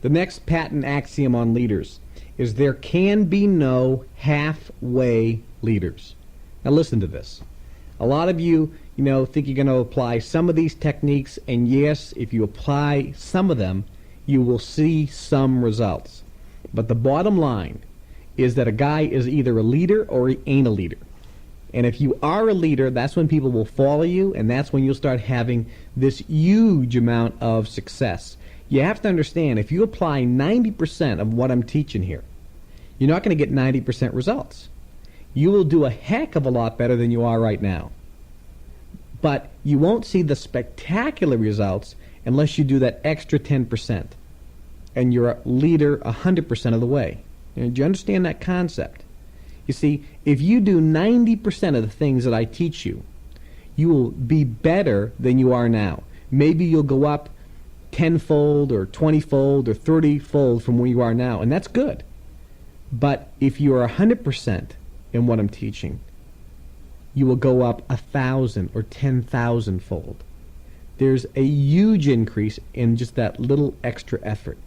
The next patent axiom on leaders is there can be no halfway leaders. Now listen to this. A lot of you, think you're going to apply some of these techniques, and yes, if you apply some of them, you will see some results. But the bottom line is that a guy is either a leader or he ain't a leader. And if you are a leader, that's when people will follow you, and that's when you'll start having this huge amount of success. You have to understand, if you apply 90% of what I'm teaching here, you're not going to get 90% results. You will do a heck of a lot better than you are right now. But you won't see the spectacular results unless you do that extra 10%. And you're a leader 100% of the way. Do you understand that concept? You see, if you do 90% of the things that I teach you, you will be better than you are now. Maybe you'll go up 10-fold or 20-fold or 30-fold from where you are now, and that's good. But if you are 100% in what I'm teaching, you will go up 1,000 or 10,000-fold. There's a huge increase in just that little extra effort.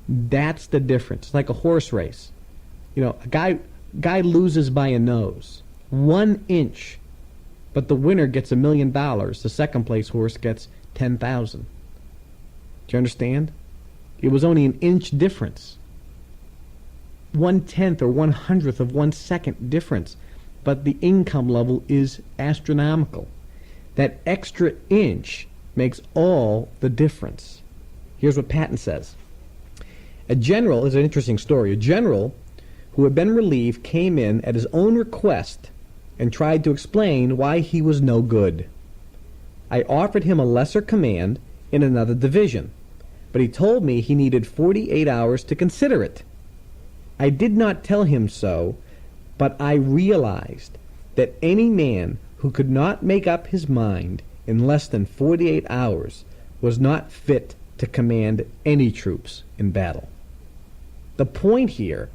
That's the difference. It's like a horse race. A guy loses by a nose, 1 inch, but the winner gets $1 million. The second place horse gets 10,000. Do you understand? It was only an inch difference. 1/10 or 1/100th of 1 second difference. But the income level is astronomical. That extra inch makes all the difference. Here's what Patton says. A general is an interesting story. A general who had been relieved came in at his own request and tried to explain why he was no good. I offered him a lesser command in another division, but he told me he needed 48 hours to consider it. I did not tell him so, but I realized that any man who could not make up his mind in less than 48 hours was not fit to command any troops in battle. The point here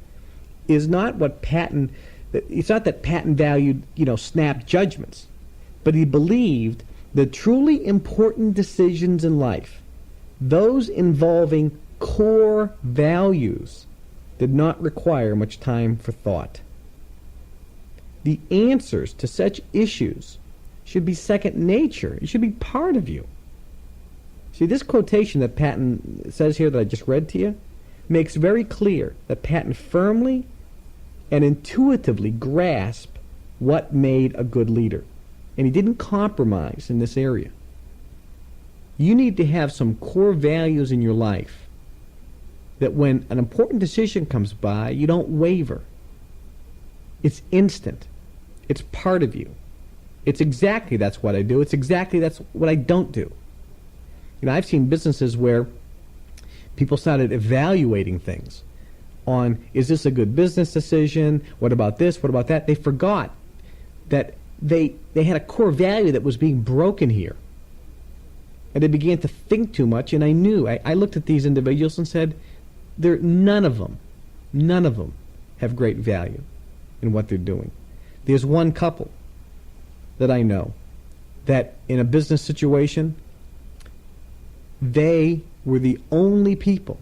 is not what Patton, it's not that Patton valued, snap judgments, but he believed the truly important decisions in life, those involving core values, did not require much time for thought. The answers to such issues should be second nature. It should be part of you. See, this quotation that Patton says here that I just read to you makes very clear that Patton firmly and intuitively grasped what made a good leader. And he didn't compromise in this area. You need to have some core values in your life that when an important decision comes by, you don't waver. It's instant. It's part of you. It's exactly that's what I do. It's exactly that's what I don't do. I've seen businesses where people started evaluating things on, is this a good business decision? What about this? What about that? They forgot that they had a core value that was being broken here. And they began to think too much, and I knew. I looked at these individuals and said, none of them have great value in what they're doing. There's one couple that I know that in a business situation, they were the only people.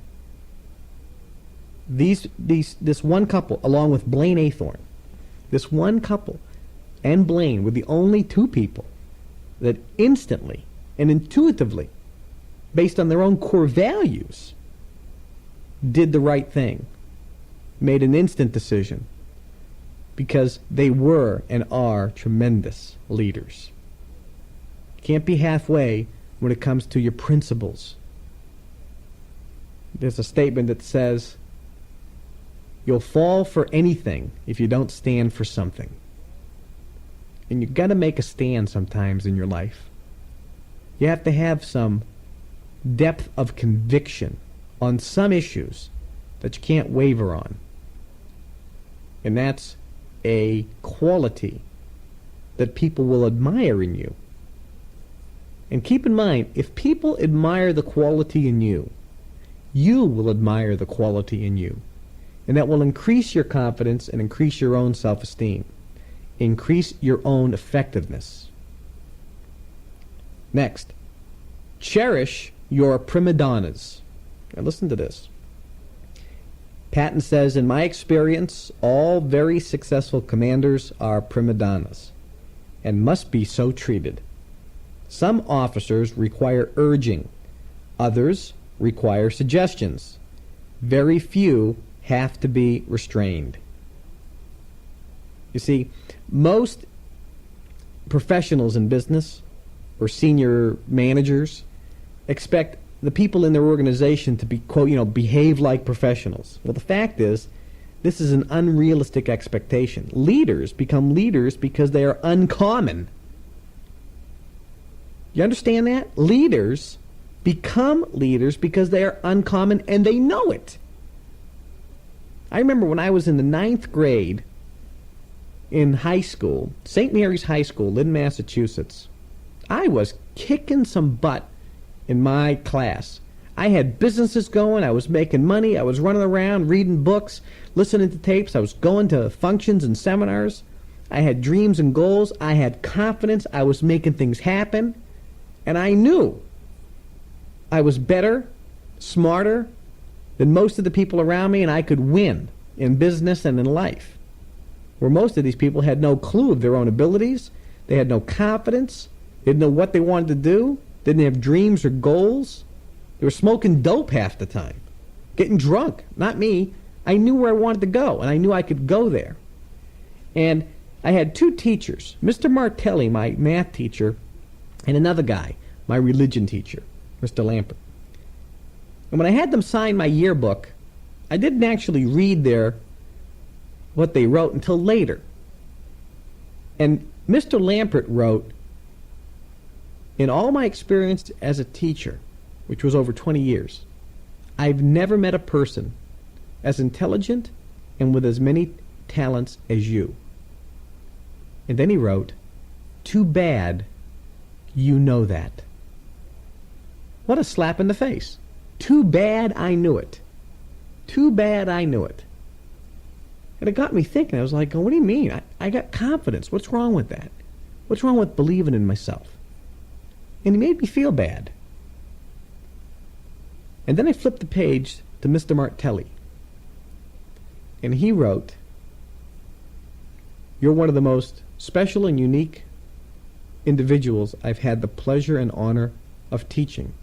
This one couple, along with Blaine Aythorne, this one couple and Blaine were the only two people that instantly and intuitively, based on their own core values, did the right thing, made an instant decision, because they were and are tremendous leaders. You can't be halfway when it comes to your principles. There's a statement that says, you'll fall for anything if you don't stand for something. And you've got to make a stand sometimes in your life. You have to have some depth of conviction on some issues that you can't waver on. And that's a quality that people will admire in you. And keep in mind, if people admire the quality in you, you will admire the quality in you. And that will increase your confidence and increase your own self-esteem. Increase your own effectiveness. Next, cherish your prima donnas. Now listen to this. Patton says, in my experience, all very successful commanders are prima donnas and must be so treated. Some officers require urging. Others require suggestions. Very few have to be restrained. You see, most professionals in business or senior managers expect the people in their organization to be, quote, behave like professionals. Well, the fact is, this is an unrealistic expectation. Leaders become leaders because they are uncommon. You understand that? Leaders become leaders because they are uncommon and they know it. I remember when I was in the 9th grade in high school, St. Mary's High School, Lynn, Massachusetts, I was kicking some butt in my class. I had businesses going. I was making money. I was running around, reading books, listening to tapes. I was going to functions and seminars. I had dreams and goals. I had confidence. I was making things happen. And I knew I was better, smarter than most of the people around me, and I could win in business and in life. Where most of these people had no clue of their own abilities. They had no confidence. They didn't know what they wanted to do. Didn't have dreams or goals. They were smoking dope half the time, getting drunk. Not me. I knew where I wanted to go, and I knew I could go there. And I had 2 teachers, Mr. Martelli, my math teacher, and another guy, my religion teacher, Mr. Lampert. And when I had them sign my yearbook, I didn't actually read what they wrote until later. And Mr. Lampert wrote, in all my experience as a teacher, which was over 20 years, I've never met a person as intelligent and with as many talents as you. And then he wrote, too bad you know that. What a slap in the face. Too bad I knew it. Too bad I knew it. And it got me thinking. I was like, what do you mean? I got confidence. What's wrong with that? What's wrong with believing in myself? And he made me feel bad. And then I flipped the page to Mr. Martelli. And he wrote, you're one of the most special and unique individuals I've had the pleasure and honor of teaching.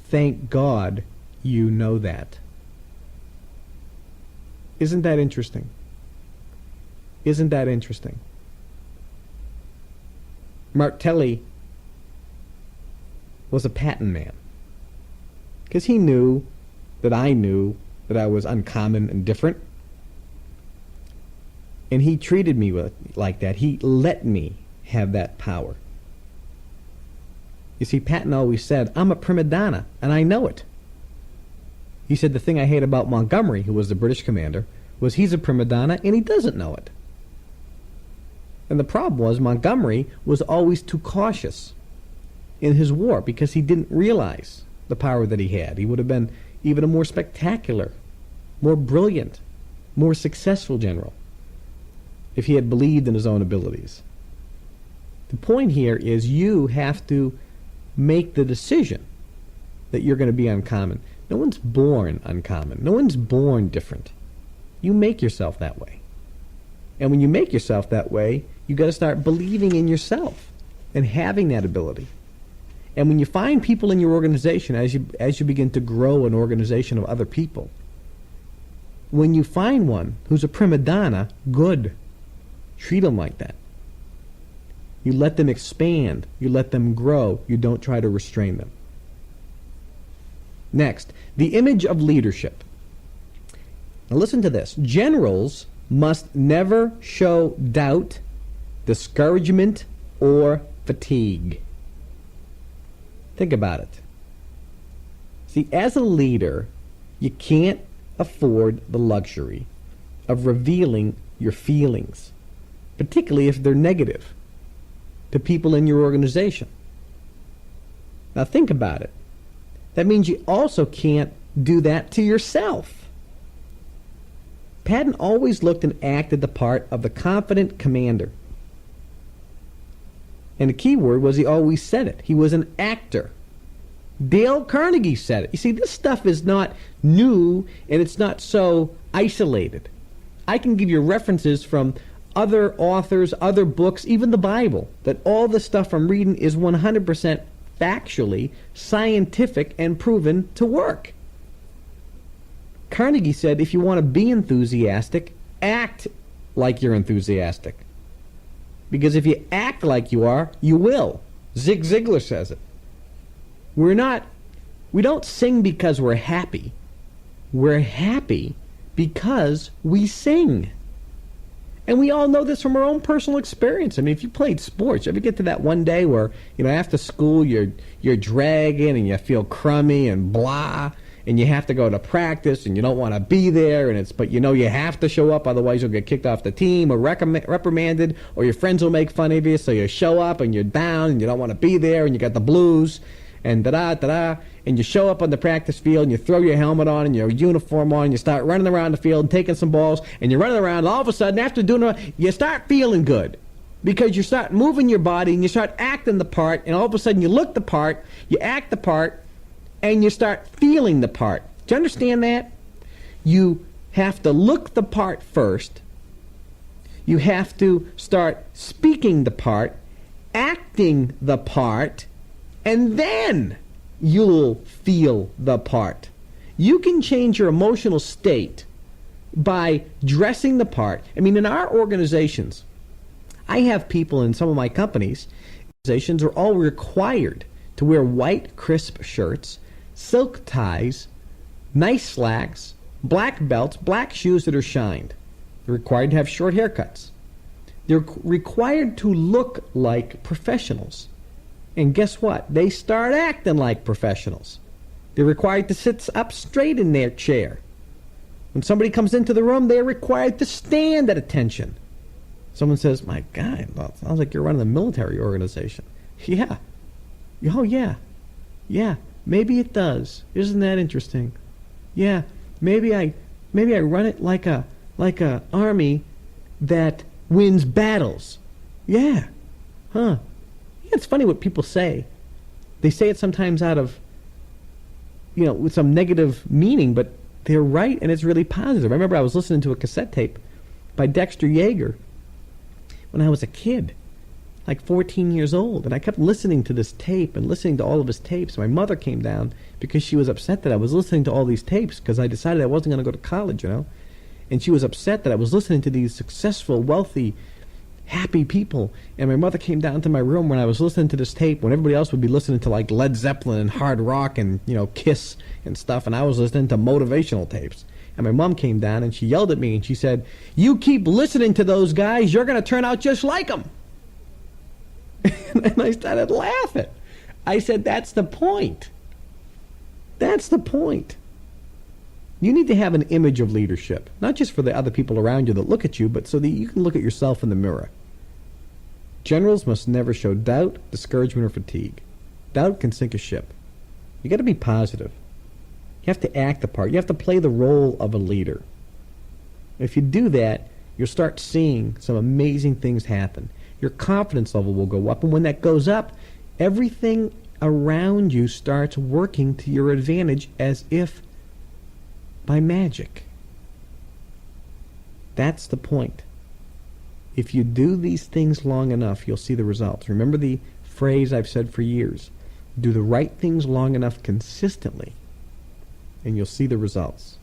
Thank God you know that. Isn't that interesting? Isn't that interesting? Martelli was a Patton man, because he knew that I was uncommon and different, and he treated me like that. He let me have that power. You see, Patton always said, I'm a prima donna, and I know it. He said the thing I hate about Montgomery, who was the British commander, was he's a prima donna, and he doesn't know it. And the problem was Montgomery was always too cautious in his war because he didn't realize the power that he had. He would have been even a more spectacular, more brilliant, more successful general if he had believed in his own abilities. The point here is you have to make the decision that you're going to be uncommon. No one's born uncommon. No one's born different. You make yourself that way. And when you make yourself that way, you got to start believing in yourself and having that ability. And when you find people in your organization, as you begin to grow an organization of other people, when you find one who's a prima donna, good. Treat them like that. You let them expand. You let them grow. You don't try to restrain them. Next, the image of leadership. Now listen to this. Generals must never show doubt, discouragement, or fatigue. Think about it. See, as a leader, you can't afford the luxury of revealing your feelings, particularly if they're negative, to people in your organization. Now think about it. That means you also can't do that to yourself. Patton always looked and acted the part of the confident commander. And the key word was he always said it. He was an actor. Dale Carnegie said it. You see, this stuff is not new, and it's not so isolated. I can give you references from other authors, other books, even the Bible, that all the stuff I'm reading is 100% factually scientific and proven to work. Carnegie said, if you want to be enthusiastic, act like you're enthusiastic. Because if you act like you are, you will. Zig Ziglar says it. We don't sing because we're happy. We're happy because we sing. And we all know this from our own personal experience. I mean, if you played sports, you ever get to that one day where, after school you're dragging and you feel crummy and blah, and you have to go to practice and you don't want to be there, but you have to show up, otherwise you'll get kicked off the team or reprimanded, or your friends will make fun of you, so you show up and you're down and you don't want to be there and you got the blues and da-da, and you show up on the practice field and you throw your helmet on and your uniform on and you start running around the field and taking some balls, and you're running around, and all of a sudden, after doing it, you start feeling good because you start moving your body and you start acting the part, and all of a sudden you look the part, you act the part, and you start feeling the part. Do you understand that? You have to look the part first. You have to start speaking the part, acting the part, and then you'll feel the part. You can change your emotional state by dressing the part. I mean, in our organizations, I have people in some of my companies, organizations are all required to wear white, crisp shirts, silk ties, nice slacks, black belts, black shoes that are shined. They're required to have short haircuts. They're required to look like professionals. And guess what? They start acting like professionals. They're required to sit up straight in their chair. When somebody comes into the room, they're required to stand at attention. Someone says, my God, well, it sounds like you're running a military organization. Yeah. Oh, yeah. Yeah. Maybe it does. Isn't that interesting? Yeah, maybe I run it like a army that wins battles. Yeah. Huh. Yeah, it's funny what people say. They say it sometimes out of with some negative meaning, but they're right and it's really positive. I remember I was listening to a cassette tape by Dexter Yeager when I was a kid, like 14 years old, and I kept listening to this tape and listening to all of his tapes. My mother came down because she was upset that I was listening to all these tapes because I decided I wasn't going to go to college, and she was upset that I was listening to these successful, wealthy, happy people. And my mother came down to my room when I was listening to this tape, when everybody else would be listening to like Led Zeppelin and hard rock and Kiss and stuff, and I was listening to motivational tapes. And my mom came down and she yelled at me and she said, "You keep listening to those guys, you're going to turn out just like them." And I started laughing. I said, that's the point. That's the point. You need to have an image of leadership, not just for the other people around you that look at you, but so that you can look at yourself in the mirror. Generals must never show doubt, discouragement, or fatigue. Doubt can sink a ship. You got to be positive. You have to act the part. You have to play the role of a leader. If you do that, you'll start seeing some amazing things happen. Your confidence level will go up, and when that goes up, everything around you starts working to your advantage as if by magic. That's the point. If you do these things long enough, you'll see the results. Remember the phrase I've said for years, do the right things long enough consistently, and you'll see the results.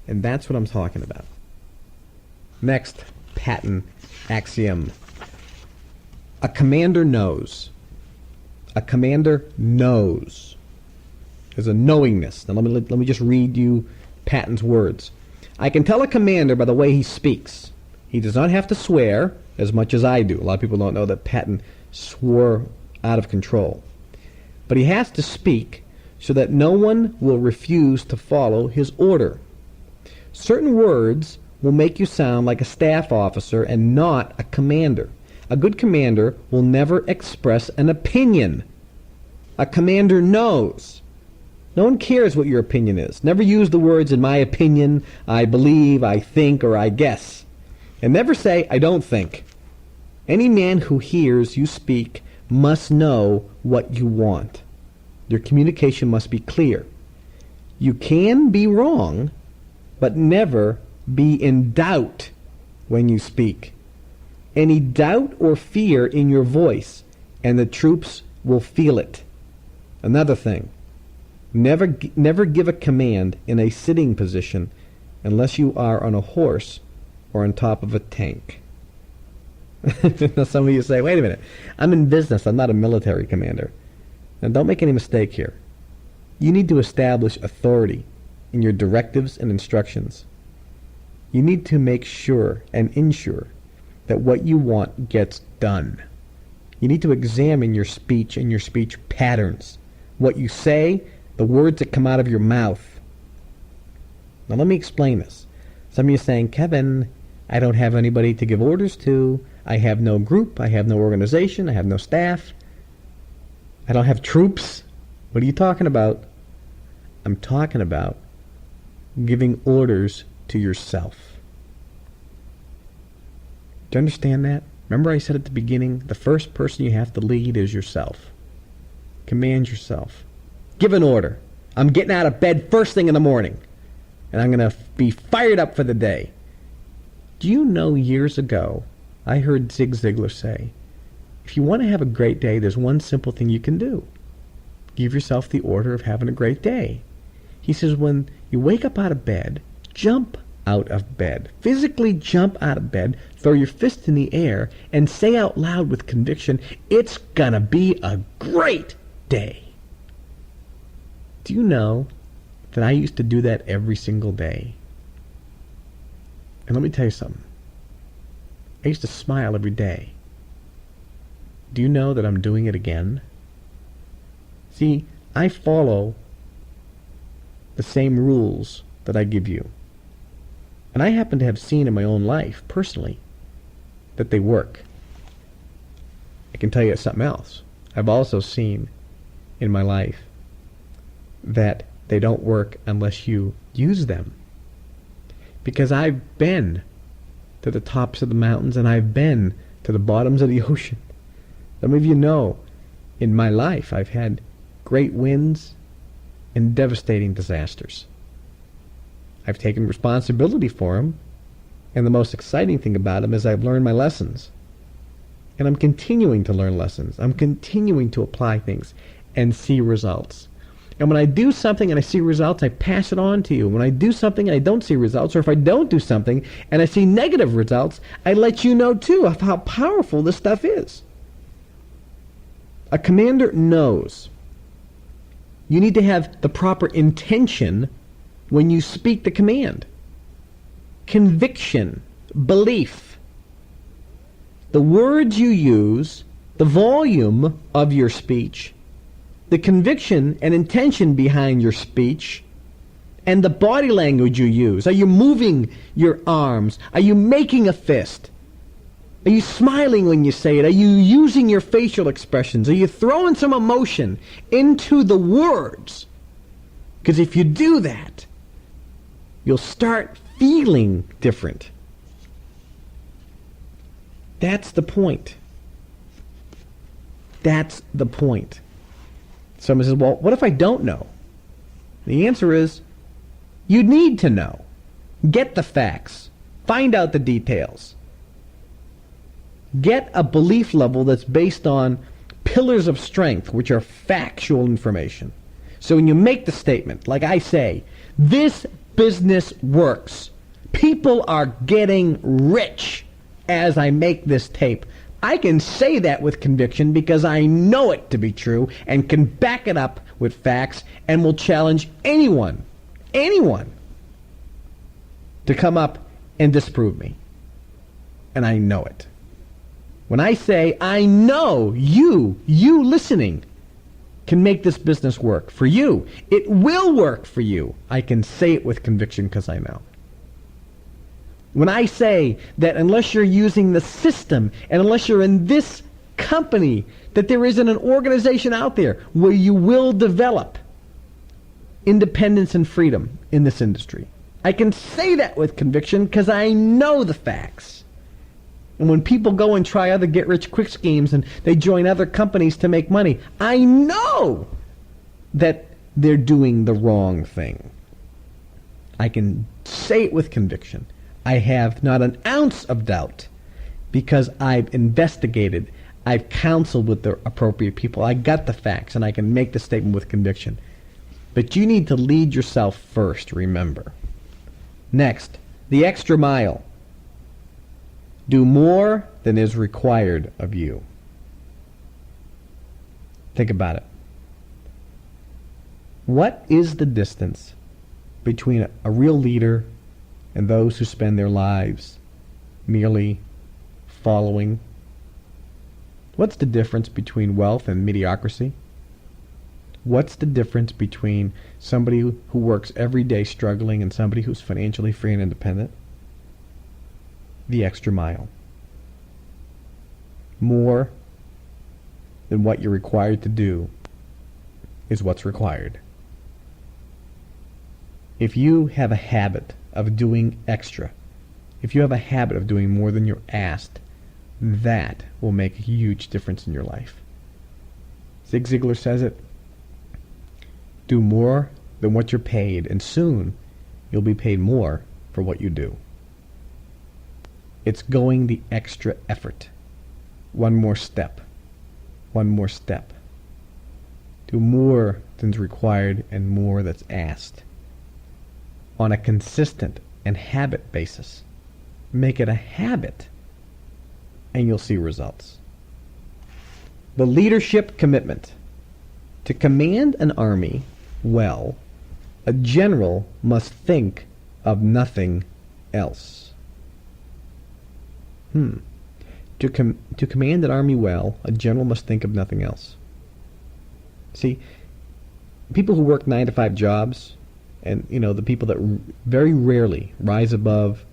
And that's what I'm talking about. Next, Patton axiom. A commander knows. A commander knows. There's a knowingness. Now let me just read you Patton's words. I can tell a commander by the way he speaks. He does not have to swear as much as I do. A lot of people don't know that Patton swore out of control. But he has to speak so that no one will refuse to follow his order. Certain words will make you sound like a staff officer and not a commander. A good commander will never express an opinion. A commander knows. No one cares what your opinion is. Never use the words, in my opinion, I believe, I think, or I guess. And never say, I don't think. Any man who hears you speak must know what you want. Your communication must be clear. You can be wrong, but never be in doubt when you speak. Any doubt or fear in your voice, and the troops will feel it. Another thing, never give a command in a sitting position unless you are on a horse or on top of a tank. Now some of you say, wait a minute, I'm in business, I'm not a military commander. Now don't make any mistake here. You need to establish authority in your directives and instructions. You need to make sure and ensure that what you want gets done. You need to examine your speech and your speech patterns. What you say, the words that come out of your mouth. Now let me explain this. Some of you are saying, Kevin, I don't have anybody to give orders to. I have no group. I have no organization. I have no staff. I don't have troops. What are you talking about? I'm talking about giving orders to yourself. Do you understand that? Remember I said at the beginning, the first person you have to lead is yourself. Command yourself. Give an order. I'm getting out of bed first thing in the morning, and I'm going to be fired up for the day. Do you know years ago, I heard Zig Ziglar say, if you want to have a great day, there's one simple thing you can do. Give yourself the order of having a great day. He says when you wake up out of bed, jump out of bed. Physically jump out of bed, throw your fist in the air, and say out loud with conviction, it's gonna be a great day. Do you know that I used to do that every single day? And let me tell you something. I used to smile every day. Do you know that I'm doing it again? See, I follow the same rules that I give you. And I happen to have seen in my own life, personally, that they work. I can tell you something else. I've also seen in my life that they don't work unless you use them. Because I've been to the tops of the mountains and I've been to the bottoms of the ocean. Some of you know, in my life, I've had great wins and devastating disasters. I've taken responsibility for them, and the most exciting thing about them is I've learned my lessons. And I'm continuing to learn lessons. I'm continuing to apply things and see results. And when I do something and I see results, I pass it on to you. When I do something and I don't see results, or if I don't do something and I see negative results, I let you know too of how powerful this stuff is. A commander knows you need to have the proper intention when you speak the command. Conviction, belief. The words you use, the volume of your speech, the conviction and intention behind your speech, and the body language you use. Are you moving your arms? Are you making a fist? Are you smiling when you say it? Are you using your facial expressions? Are you throwing some emotion into the words? Because if you do that, you'll start feeling different. That's the point. That's the point. Someone says, well, what if I don't know? The answer is, you need to know. Get the facts. Find out the details. Get a belief level that's based on pillars of strength, which are factual information. So when you make the statement, like I say, this business works. People are getting rich as I make this tape. I can say that with conviction because I know it to be true and can back it up with facts and will challenge anyone to come up and disprove me. And I know it. When I say, I know you listening can make this business work for you. It will work for you. I can say it with conviction because I know. When I say that unless you're using the system and unless you're in this company, that there isn't an organization out there where you will develop independence and freedom in this industry. I can say that with conviction because I know the facts. And when people go and try other get-rich-quick schemes and they join other companies to make money, I know that they're doing the wrong thing. I can say it with conviction. I have not an ounce of doubt because I've investigated, I've counseled with the appropriate people, I got the facts, and I can make the statement with conviction. But you need to lead yourself first, remember. Next, the extra mile. Do more than is required of you. Think about it. What is the distance between a real leader and those who spend their lives merely following? What's the difference between wealth and mediocrity? What's the difference between somebody who works every day struggling and somebody who's financially free and independent? The extra mile. More than what you're required to do is what's required. If you have a habit of doing extra, if you have a habit of doing more than you're asked, that will make a huge difference in your life. Zig Ziglar says it. Do more than what you're paid, and soon you'll be paid more for what you do. It's going the extra effort. One more step. One more step. Do more than's required and more that's asked. On a consistent and habit basis. Make it a habit, and you'll see results. The leadership commitment. To command an army well, a general must think of nothing else. To command an army well, a general must think of nothing else. See, people who work 9-to-5 jobs, and the people that very rarely rise above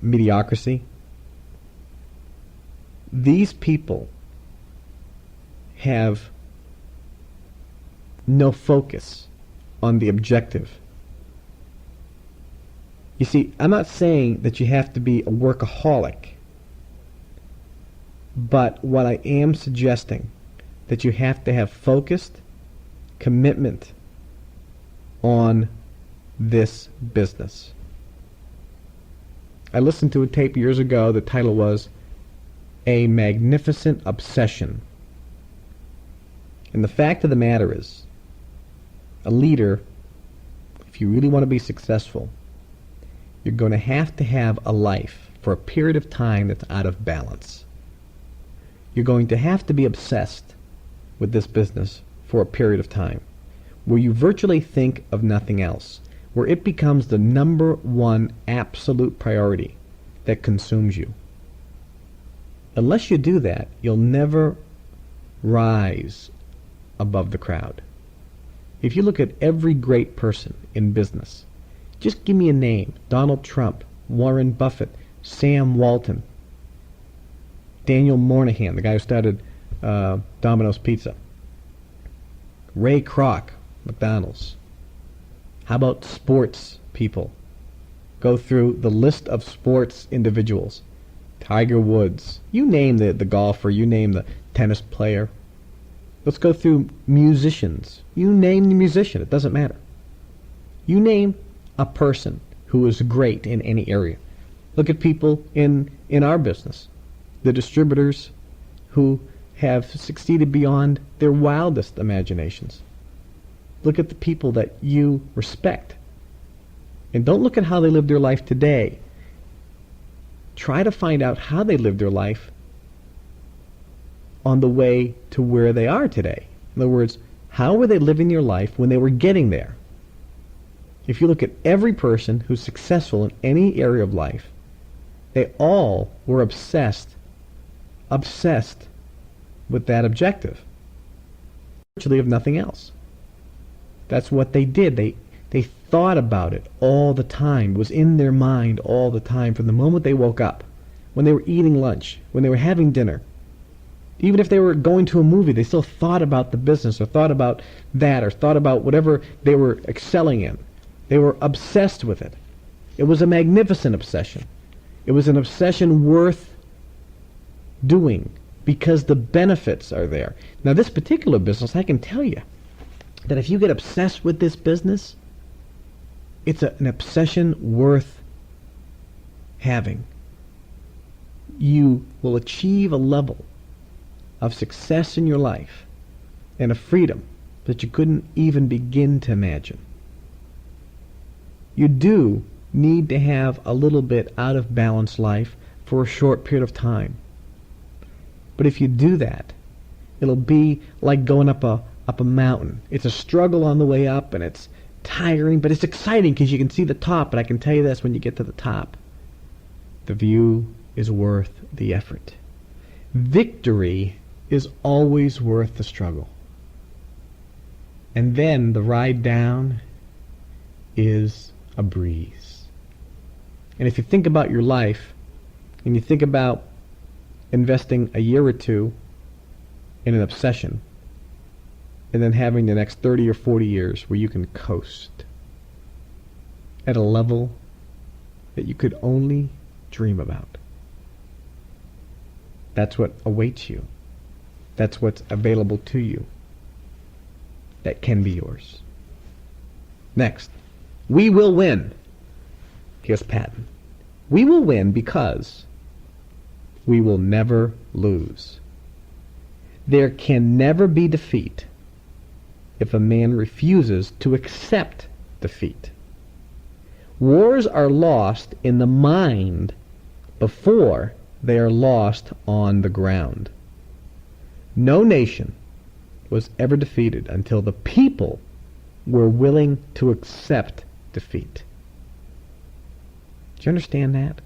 mediocrity, these people have no focus on the objective. You see, I'm not saying that you have to be a workaholic, but what I am suggesting that you have to have focused commitment on this business. I listened to a tape years ago. The title was A Magnificent Obsession. And the fact of the matter is, a leader, if you really want to be successful, you're going to have a life for a period of time that's out of balance. You're going to have to be obsessed with this business for a period of time where you virtually think of nothing else, where it becomes the number one absolute priority that consumes you. Unless you do that, you'll never rise above the crowd. If you look at every great person in business, just give me a name. Donald Trump, Warren Buffett, Sam Walton, Daniel Moynihan, the guy who started Domino's Pizza, Ray Kroc, McDonald's. How about sports people? Go through the list of sports individuals. Tiger Woods. You name the golfer, you name the tennis player. Let's go through musicians. You name the musician, it doesn't matter. You name a person who is great in any area. Look at people in our business. The distributors who have succeeded beyond their wildest imaginations. Look at the people that you respect. And don't look at how they live their life today. Try to find out how they lived their life on the way to where they are today. In other words, how were they living their life when they were getting there? If you look at every person who's successful in any area of life, they all were obsessed with that objective. Virtually of nothing else. That's what they did. They thought about it all the time. It was in their mind all the time from the moment they woke up, when they were eating lunch, when they were having dinner. Even if they were going to a movie, they still thought about the business or thought about that or thought about whatever they were excelling in. They were obsessed with it. It was a magnificent obsession. It was an obsession worth doing because the benefits are there. Now, this particular business, I can tell you, that if you get obsessed with this business, it's an obsession worth having. You will achieve a level of success in your life and a freedom that you couldn't even begin to imagine. You do need to have a little bit out of balance life for a short period of time. But if you do that, it'll be like going up a mountain. It's a struggle on the way up, and it's tiring, but it's exciting because you can see the top. But I can tell you this, when you get to the top, the view is worth the effort. Victory is always worth the struggle. And then the ride down is a breeze. And if you think about your life, and you think about investing a year or two in an obsession, and then having the next 30 or 40 years where you can coast at a level that you could only dream about. That's what awaits you. That's what's available to you. That can be yours. Next, we will win. Here's Patton. We will win because we will never lose. There can never be defeat if a man refuses to accept defeat. Wars are lost in the mind before they are lost on the ground. No nation was ever defeated until the people were willing to accept defeat. Do you understand that?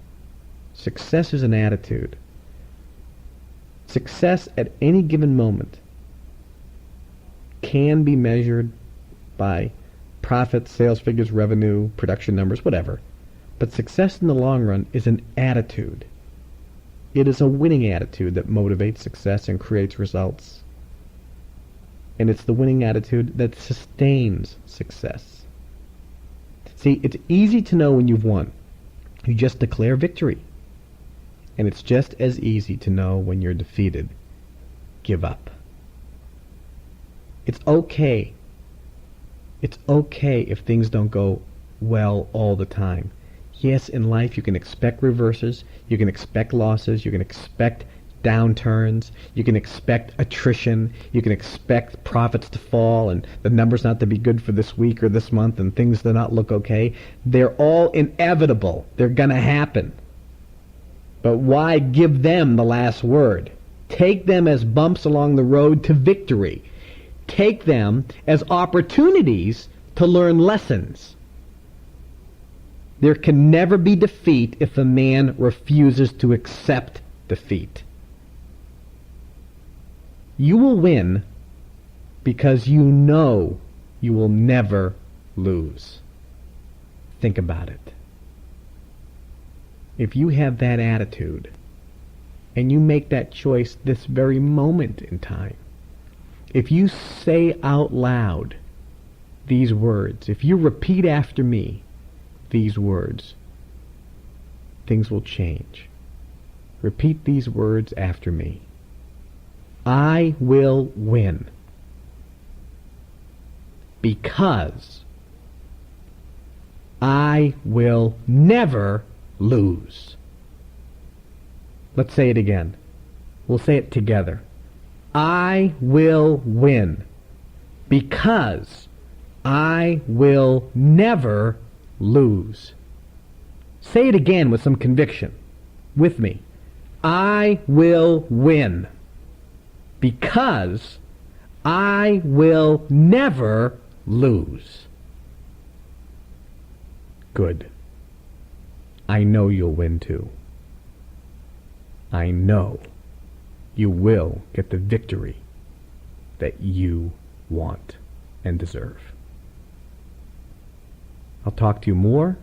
Success is an attitude. Success at any given moment can be measured by profit, sales figures, revenue, production numbers, whatever. But success in the long run is an attitude. It is a winning attitude that motivates success and creates results. And it's the winning attitude that sustains success. See, it's easy to know when you've won. You just declare victory. And it's just as easy to know when you're defeated. Give up. It's okay. It's okay if things don't go well all the time. Yes, in life you can expect reverses, you can expect losses, you can expect downturns, you can expect attrition, you can expect profits to fall and the numbers not to be good for this week or this month and things to not look okay. They're all inevitable. They're going to happen. But why give them the last word? Take them as bumps along the road to victory. Take them as opportunities to learn lessons. There can never be defeat if a man refuses to accept defeat. You will win because you know you will never lose. Think about it. If you have that attitude and you make that choice this very moment in time, if you say out loud these words, if you repeat after me these words, things will change. Repeat these words after me. I will win because I will never lose. Let's say it again. We'll say it together. I will win because I will never lose. Say it again with some conviction. With me. I will win because I will never lose. Good. I know you'll win too. I know you will get the victory that you want and deserve. I'll talk to you more